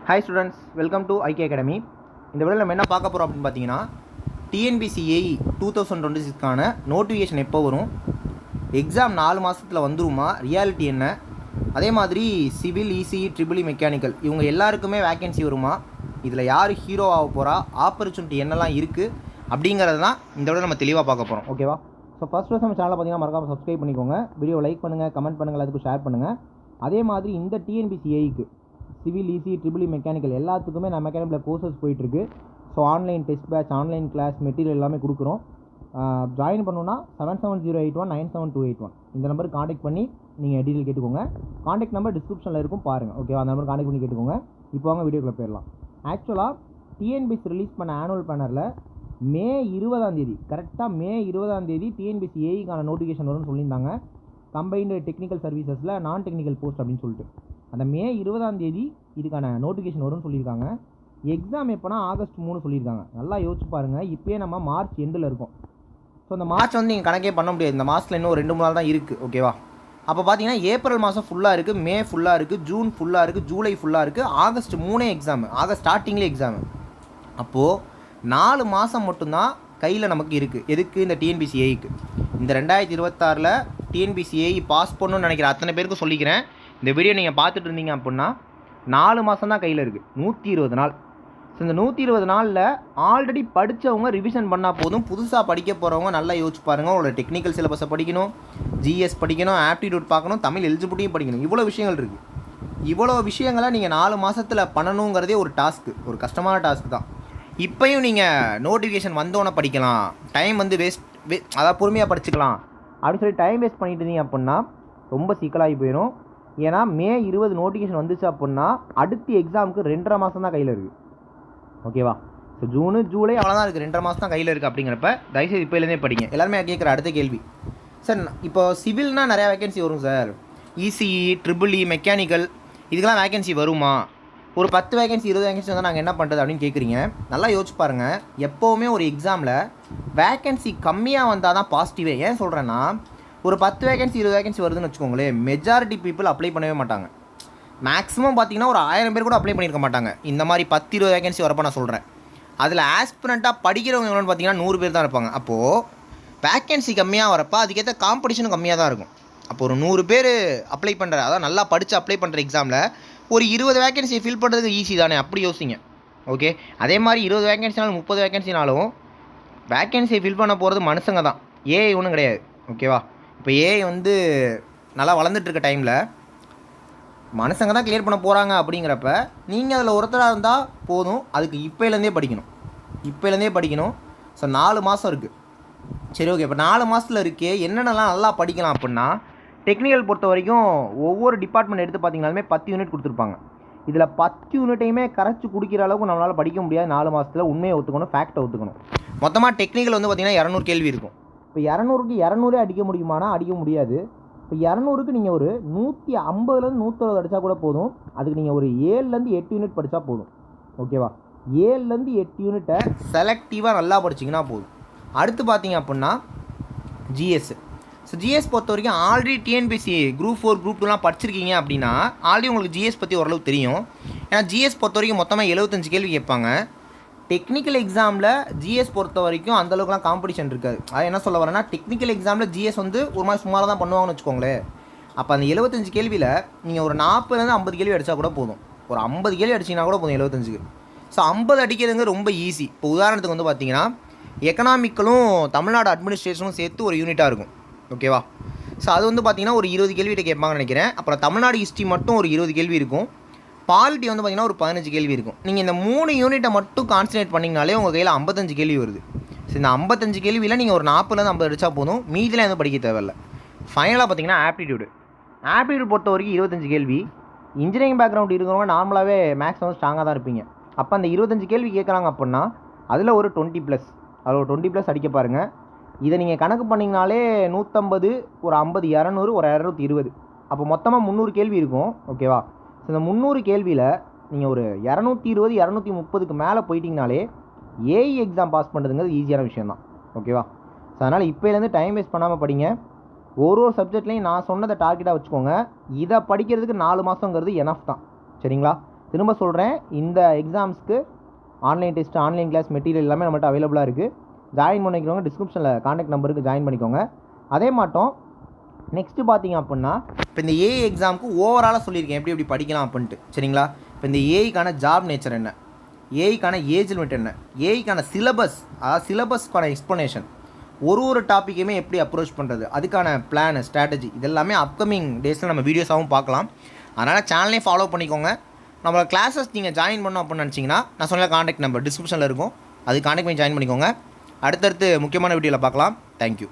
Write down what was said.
Hi students, welcome to IK Academy. இந்த வீடியோவில் நம்ம என்ன பார்க்க போகிறோம் அப்படின்னு பார்த்தீங்கன்னா டிஎன்பிசி ஏஇ 2026க்கான நோட்டிஃபிகேஷன் எப்போ வரும், எக்ஸாம் 4 மாதத்தில் வந்துருமா, ரியாலிட்டி என்ன, அதே மாதிரி சிவில், இசிஇ, ட்ரிபிள் மெக்கானிக்கல் இவங்க எல்லாருக்குமே வேக்கன்சி வருமா, இதில் யார் ஹீரோ ஆக போகிறா, ஆப்பர்ச்சுனிட்டி என்னெல்லாம் இருக்குது அப்படிங்கிறது தான் இந்த வீடியோ நம்ம தெளிவாக பார்க்க போகிறோம். ஓகேவா? ஸோ ஃபஸ்ட் நம்ம சேனலை பார்த்தீங்கன்னா மறக்காமல் சப்ஸ்கிரைப் பண்ணிக்கோங்க, வீடியோ லைக் பண்ணுங்கள், கமெண்ட் பண்ணுங்கள், அதுக்கு ஷேர் பண்ணுங்கள். அதே மாதிரி இந்த டிஎன்பிசி ஏஇக்கு சிவில், இசி, ட்ரிபிள் மெக்கானிக்கல் எல்லாத்துக்குமே நம்ம அகாடமியில் கோர்சஸ் போயிட்டுருக்கு. So online test batch, online class material எல்லாமே கொடுக்குறோம். ஜாயின் பண்ணணுன்னா 7708197281 இந்த நம்பருக்கு காண்டாக்ட் பண்ணி நீங்கள் டீட்டெயில் கேட்டுக்கோங்க. காண்டாக்ட் நம்பர் டிஸ்கிரிப்ஷனில் இருக்கும், பாருங்கள். ஓகேவா? அந்த நம்பர் காண்டாக்ட் பண்ணி கேட்டுக்கோங்க. இப்போ வாங்க வீடியோக்குள்ளே போயிடலாம். ஆக்சுவலாக டிஎன்பிசி ரிலீஸ் பண்ண ஆனுவல் பேனரில் மே 20 கரெக்டாக மே 20 டிஎன்பிசி ஏஇக்கான நோட்டிஃபிகேஷன் வரும்னு சொல்லியிருந்தாங்க. கம்பைன்டு டெக்னிக்கல் சர்வீசஸில் நான் டெக்னிக்கல் போஸ்ட் அப்படின்னு சொல்லிட்டு அந்த மே 20 இதுக்கான நோட்டிஃபிகேஷன் வரும்னு சொல்லியிருக்காங்க. எக்ஸாம் எப்போனா ஆகஸ்ட் 3 சொல்லியிருக்காங்க. நல்லா யோசிச்சு பாருங்கள். இப்போயே நம்ம மார்ச் எண்டில் இருக்கோம். ஸோ இந்த மார்ச் வந்து நீங்கள் கணக்கே பண்ண முடியாது. இந்த மாதத்தில் இன்னும் 2-3 நாள் தான் இருக்குது. ஓகேவா? அப்போ பார்த்தீங்கன்னா ஏப்ரல் மாதம் ஃபுல்லாக இருக்குது, மே ஃபுல்லாக இருக்குது, ஜூன் ஃபுல்லாக இருக்குது, ஜூலை ஃபுல்லாக இருக்குது, ஆகஸ்ட் 3 எக்ஸாமு, ஆகஸ்ட் ஸ்டார்டிங்லேயே எக்ஸாமு. அப்போது 4 மாதம் மட்டும்தான் கையில் நமக்கு இருக்குது. எதுக்கு? இந்த டிஎன்பிசி ஏஇக்கு. இந்த 2026 டிஎன்பிசி ஏஇ பாஸ் பண்ணணும்னு நினைக்கிற அத்தனை பேருக்கு சொல்லிக்கிறேன். இந்த வீடியோ நீங்கள் பார்த்துட்டு இருந்தீங்க அப்படின்னா 4 மாதம் தான் கையில் இருக்குது, 120 நாள். ஸோ இந்த 120 நாளில் ஆல்ரெடி படித்தவங்க ரிவிஷன் பண்ணால் போதும். புதுசாக படிக்க போகிறவங்க நல்லா யோசிச்சு பாருங்கள். உங்களோட டெக்னிக்கல் சிலபஸை படிக்கணும், ஜிஎஸ் படிக்கணும், ஆப்டிடியூட் பார்க்கணும், தமிழ் எலிஜிபிலிட்டியும் படிக்கணும். இவ்வளோ விஷயங்கள் இருக்குது. இவ்வளோ விஷயங்களை நீங்கள் 4 மாதத்தில் பண்ணணுங்கிறதே ஒரு டாஸ்க்கு, ஒரு கஷ்டமான டாஸ்க் தான். இப்போயும் நீங்கள் நோட்டிஃபிகேஷன் வந்தோன்னே படிக்கலாம், டைம் வந்து அதாவது பொறுமையாக படிச்சுக்கலாம் அப்படின்னு சொல்லி டைம் வேஸ்ட் பண்ணிட்டு இருந்தீங்க அப்படின்னா ரொம்ப சிக்கலாகி போயிடும். ஏன்னா மே 20 நோட்டிஃபிகேஷன் வந்துச்சு அப்படின்னா அடுத்த எக்ஸாமுக்கு 2.5 மாதம் தான் கையில் இருக்குது. ஓகேவா? ஸோ ஜூனு, ஜூலை அவ்வளோதான் இருக்குது, 2.5 மாதம் தான் கையில் இருக்குது. அப்படிங்கிறப்ப தயவுசெய்து இப்போலேருந்தே படிங்க. எல்லாருமே கேட்குற அடுத்த கேள்வி, சார் இப்போ சிவில்னால் நிறையா வேகன்சி வரும் சார், இசிஇ, ட்ரிபிள் மெக்கானிக்கல் இதுக்கெல்லாம் வேகன்சி வருமா, ஒரு 10 வேகன்சி 20 வேகன்சி வந்தால் நாங்கள் என்ன பண்ணுறது அப்படின்னு கேட்குறீங்க. நல்லா யோசிச்சு பாருங்கள். எப்போவுமே ஒரு எக்ஸாமில் வேகன்சி கம்மியாக வந்தால் தான் பாசிட்டிவே. ஏன் சொல்கிறேன்னா, ஒரு 10 வேகன்சி 20 வேகன்சி வருதுன்னு வச்சுக்கோங்களேன், மெஜாரிட்டி பீப்புள் அப்ளை பண்ணவே மாட்டாங்க. மேக்ஸிமம் பார்த்தீங்கன்னா ஒரு 1000 பேர் கூட அப்ளை பண்ணியிருக்க மாட்டாங்க. இந்த மாதிரி 10-20 வேகன்சி வரப்போ நான் சொல்கிறேன். அதில் ஆஸ்பிரண்ட்டாக படிக்கிறவங்க எவ்வளோன்னு பார்த்தீங்கன்னா 100 பேர் தான் இருப்பாங்க. அப்போது வேகன்சி கம்மியாக வரப்போ அதுக்கேற்ற காம்படிஷனும் கம்மியாக தான் இருக்கும். அப்போ ஒரு 100 பேர் அப்ளை பண்ணுற, அதாவது நல்லா படித்து அப்ளை பண்ணுற எக்ஸாமில் ஒரு 20 வேகன்சியை ஃபில் பண்ணுறதுக்கு ஈஸி தானே, அப்படி யோசிங்க. ஓகே? அதே மாதிரி 20 வேகன்சினாலும் 30 வேகன்சினாலும் வேகன்சியை ஃபில் பண்ண போகிறது மனுஷங்க தான், ஏஐ ஒன்றும் கிடையாது. ஓகேவா? இப்போ ஏஐ வந்து நல்லா வளர்ந்துட்டுருக்க டைமில் மனுஷங்க தான் கிளியர் பண்ண போகிறாங்க. அப்படிங்கிறப்ப நீங்கள் அதில் ஒருத்தராக இருந்தால் போதும். அதுக்கு இப்போலேருந்தே படிக்கணும். ஸோ 4 மாதம் இருக்குது. சரி, ஓகே. இப்போ 4 மாதத்தில் இருக்கே என்னென்னலாம் நல்லா படிக்கலாம் அப்படின்னா, டெக்னிக்கல் பொறுத்த வரைக்கும் ஒவ்வொரு டிபார்ட்மெண்ட் எடுத்து பார்த்தீங்கனாலுமே 10 யூனிட் கொடுத்துருப்பாங்க. இதில் 10 யூனிட்டையுமே கரைச்சி குடிக்கிற அளவுக்கு நம்மளால் படிக்க முடியாது 4 மாதத்தில். உண்மையை ஒத்துக்கணும், ஃபேக்டை ஒத்துக்கணும். மொத்தமாக டெக்னிக்கல் வந்து பார்த்திங்கன்னா 200 கேள்வி இருக்கும். இப்போ 200க்கு 200 அடிக்க முடியுமானா அடிக்க முடியாது. இப்போ 200க்கு நீங்கள் ஒரு 150லேருந்து 160 அடித்தா கூட போதும். அதுக்கு நீங்கள் ஒரு 7லேருந்து 8 யூனிட் படித்தா போதும். ஓகேவா? 7லேருந்து 8 யூனிட்டை செலக்டிவாக நல்லா படிச்சிங்கன்னா போதும். அடுத்து பார்த்தீங்க அப்படின்னா ஜிஎஸ். ஸோ ஜிஎஸ் பொறுத்த வரைக்கும் ஆல்ரெடி டிஎன்பிசி குரூப் 4 குரூப் 2லாம் படிச்சிருக்கீங்க அப்படின்னா ஆல்ரெடி உங்களுக்கு ஜிஎஸ் பற்றி ஓரளவு தெரியும். ஏன்னா ஜிஎஸ் பொறுத்த வரைக்கும் மொத்தமாக 75 கேள்வி கேட்பாங்க. டெக்னிக்கல் எக்ஸாமில் ஜிஎஸ் பொறுத்த வரைக்கும் அந்தளவுக்குலாம் காம்படிஷன் இருக்காது. அது என்ன சொல்ல வரேன்னா, டெக்னிக்கல் எக்ஸாமில் ஜிஎஸ் வந்து ஒரு மாதிரி சுமாராக தான் பண்ணுவாங்கன்னு வச்சுக்கோங்களேன். அப்போ அந்த 75 கேள்வியில் நீங்கள் ஒரு 40லேருந்து 50 கேள்வி அடித்தா கூட போதும். ஒரு 50 கேள்வி அடிச்சிங்கன்னா கூட போதும் 75க்கு. ஸோ 50 அடிக்கிறதுங்க ரொம்ப ஈஸி. இப்போ உதாரணத்துக்கு வந்து பார்த்தீங்கன்னா எக்கனாமிக்கலும் தமிழ்நாடு அட்மினிஸ்ட்ரேஷனும் சேர்த்து ஒரு யூனிட்டாக இருக்கும். ஓகேவா? ஸோ அது வந்து பார்த்தீங்கன்னா ஒரு 20 கேள்விகிட்ட கேட்பாங்கன்னு நினைக்கிறேன். அப்புறம் தமிழ்நாடு ஹிஸ்ட்ரி மட்டும் ஒரு 20 கேள்வி இருக்கும். பாலிட்டி வந்து பார்த்திங்கன்னா ஒரு 15 கேள்வி இருக்கும். நீங்கள் இந்த 3 யூனிட்டை மட்டும் கான்சன்ட்ரேட் பண்ணிங்கனாலே உங்கள் கையில் 55 கேள்வி வருது. ஸோ இந்த 55 கேள்வியில் நீங்கள் ஒரு 40லேருந்து 50 அடித்தா போதும். மீதியில் எதுவும் படிக்க தேவையில்லை. ஃபைனலாக பார்த்தீங்கன்னா ஆப்டிடியூட் பொறுத்த வரைக்கும் 25 கேள்வி. இன்ஜினியரிங் பேக்ரவுண்ட் இருக்கிறவங்க நார்மலாகவே மேக்ஸ் வந்து ஸ்ட்ராங்காக தான் இருப்பீங்க. அப்போ அந்த 25 கேள்வி கேட்குறாங்க அப்படின்னா அதில் ஒரு 20+ அடிக்க பாருங்கள். இதை நீங்கள் கணக்கு பண்ணிங்கனாலே 150, ஒரு 50, 200, ஒரு 220, அப்போ மொத்தமாக 300 கேள்வி இருக்கும். ஓகேவா? ஸோ இந்த 300 கேள்வியில் நீங்கள் ஒரு 220, 230க்கு மேலே போயிட்டீங்கனாலே ஏஇ எக்ஸாம் பாஸ் பண்ணுறதுங்கிறது ஈஸியான விஷயம் தான். ஓகேவா? ஸோ அதனால் இப்போலேருந்து டைம் வேஸ்ட் பண்ணாமல் படிங்க. ஒரு சப்ஜெக்ட்லேயும் நான் சொன்னதை டார்கெட்டாக வச்சுக்கோங்க. இதை படிக்கிறதுக்கு 4 மாதங்கிறது எனஃப் தான். சரிங்களா? திரும்ப சொல்கிறேன், இந்த எக்ஸாம்ஸ்க்கு online test, online class material எல்லாமே நம்மகிட்ட அவைலபிளாக இருக்குது. ஜாயின் பண்ணிக்கிறவங்க டிஸ்கிரிப்ஷனில் காண்டாக்ட் நம்பருக்கு ஜாயின் பண்ணிக்கோங்க. அதே மாட்டோம் நெக்ஸ்ட்டு பார்த்தீங்க அப்படின்னா, இப்போ இந்த ஏஐ எக்ஸாமுக்கு ஓவராலாக சொல்லியிருக்கேன் எப்படி எப்படி படிக்கலாம் அப்படின்ட்டு, சரிங்களா? இப்போ இந்த ஏஐக்கான ஜாப் நேச்சர் என்ன, ஏஐக்கான ஏஜ் லிமிட் என்ன, ஏஐக்கான சிலபஸ், அதாவது சிலபஸ்க்கான எக்ஸ்ப்ளனேஷன், ஒரு டாப்பிக்குமே எப்படி அப்ரோச் பண்ணுறது, அதுக்கான பிளான், ஸ்ட்ராட்டஜி, இதெல்லாமே அப்கமிங் டேஸில் நம்ம வீடியோஸாகவும் பார்க்கலாம். அதனால் சேனலையும் ஃபாலோ பண்ணிக்கோங்க. நம்மளோட கிளாஸஸ் நீங்கள் ஜாயின் பண்ணோம் அப்படின்னு நினச்சிங்கன்னா, நான் சொன்ன காண்டாக்ட் நம்பர் டிஸ்கிரிப்ஷனில் இருக்கும், அது காண்டாக்ட் பண்ணி ஜாயின் பண்ணிக்கோங்க. அடுத்தடுத்து முக்கியமான வீடியோவில் பார்க்கலாம். தேங்க்யூ.